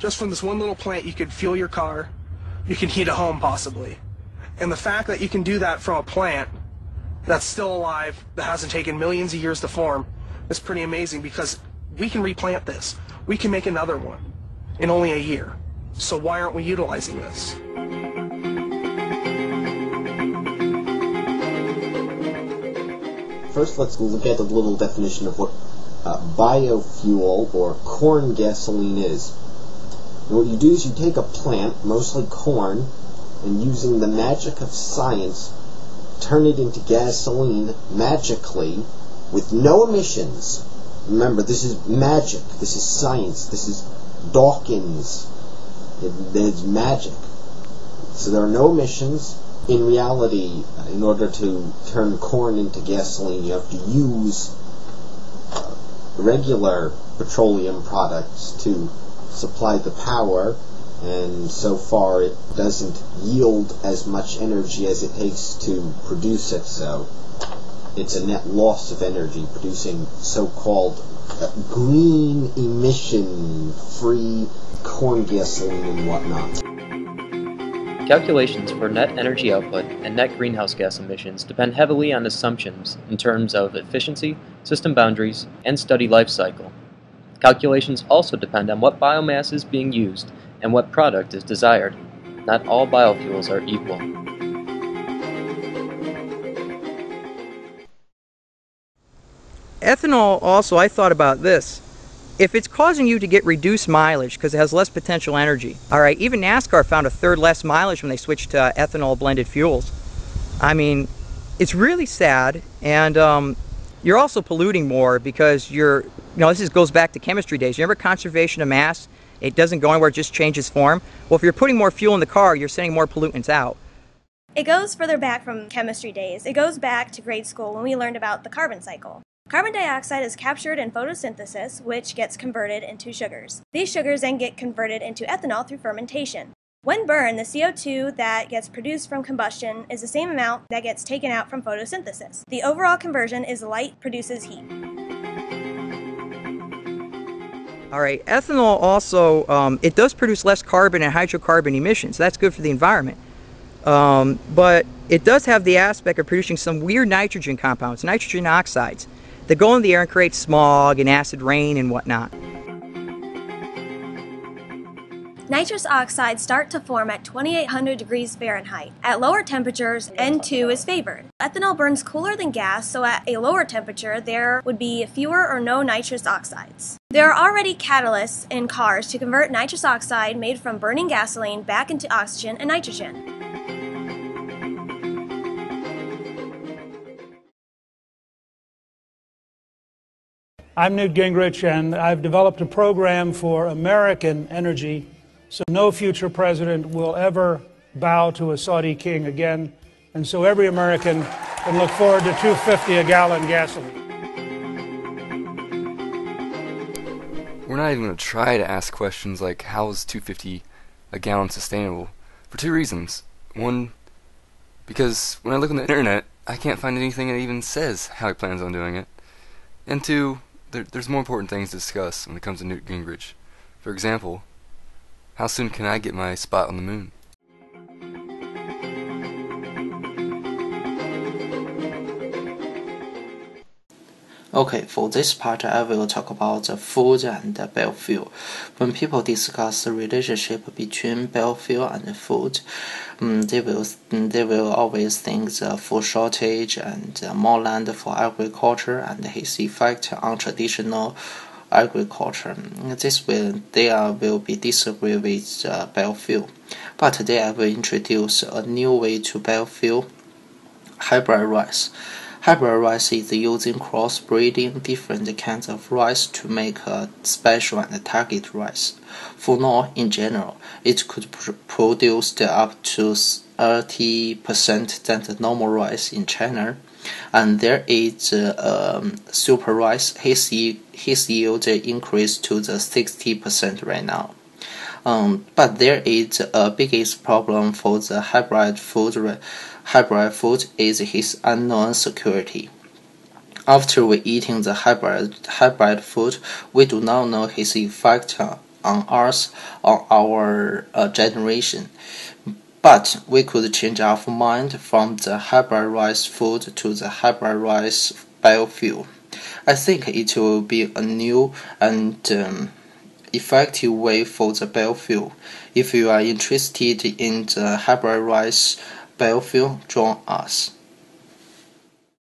Just from this one little plant, you could fuel your car, you can heat a home possibly. And the fact that you can do that from a plant that's still alive, that hasn't taken millions of years to form, is pretty amazing, because we can replant this. We can make another one in only a year. So why aren't we utilizing this? First, let's look at a little definition of what biofuel or corn gasoline is. And what you do is you take a plant, mostly corn, and using the magic of science, turn it into gasoline magically with no emissions. Remember, this is magic, this is science, this is Dawkins. It's magic. So there are no emissions. In reality, in order to turn corn into gasoline, you have to use regular petroleum products to supply the power, and so far it doesn't yield as much energy as it takes to produce it, so it's a net loss of energy, producing so-called green emission-free corn gasoline and whatnot. Calculations for net energy output and net greenhouse gas emissions depend heavily on assumptions in terms of efficiency, system boundaries, and study life cycle. Calculations also depend on what biomass is being used and what product is desired. Not all biofuels are equal. Ethanol also, I thought about this. If it's causing you to get reduced mileage because it has less potential energy, alright, even NASCAR found a third less mileage when they switched to ethanol blended fuels. I mean, it's really sad, and you're also polluting more because this goes back to chemistry days. You remember conservation of mass? It doesn't go anywhere, it just changes form. Well, if you're putting more fuel in the car, you're sending more pollutants out. It goes further back from chemistry days. It goes back to grade school when we learned about the carbon cycle. Carbon dioxide is captured in photosynthesis, which gets converted into sugars. These sugars then get converted into ethanol through fermentation. When burned, the CO2 that gets produced from combustion is the same amount that gets taken out from photosynthesis. The overall conversion is light produces heat. Alright, ethanol also, it does produce less carbon and hydrocarbon emissions. That's good for the environment. But it does have the aspect of producing some weird nitrogen compounds, nitrogen oxides, that go in the air and create smog and acid rain and whatnot. Nitrous oxides start to form at 2800 degrees Fahrenheit. At lower temperatures, N2 is favored. Ethanol burns cooler than gas, so at a lower temperature there would be fewer or no nitrous oxides. There are already catalysts in cars to convert nitrous oxide made from burning gasoline back into oxygen and nitrogen. I'm Newt Gingrich, and I've developed a program for American energy, so no future president will ever bow to a Saudi king again, and so every American can look forward to $2.50 a gallon gasoline. We're not even going to try to ask questions like, how is $2.50 a gallon sustainable? For two reasons. One, because when I look on the internet, I can't find anything that even says how he plans on doing it. And two, there's more important things to discuss when it comes to Newt Gingrich. For example, how soon can I get my spot on the moon? Okay, for this part I will talk about the food and the biofuel. When people discuss the relationship between biofuel and food, they will always think the food shortage and more land for agriculture and its effect on traditional agriculture. They will be disagree with biofuel. But today I will introduce a new way to biofuel: hybrid rice. Hybrid rice is using cross-breeding different kinds of rice to make a special and target rice. For now, in general, it could produce up to 30% than the normal rice in China. And there is super rice. His yield increased to the 60% right now. But there is a biggest problem for the hybrid food. Hybrid food is his unknown security. After we eating the hybrid food, we do not know his effect on Earth or our generation. But we could change our mind from the hybridized food to the hybridized biofuel. I think it will be a new and effective way for the biofuel. If you are interested in the hybridized biofuel, join us.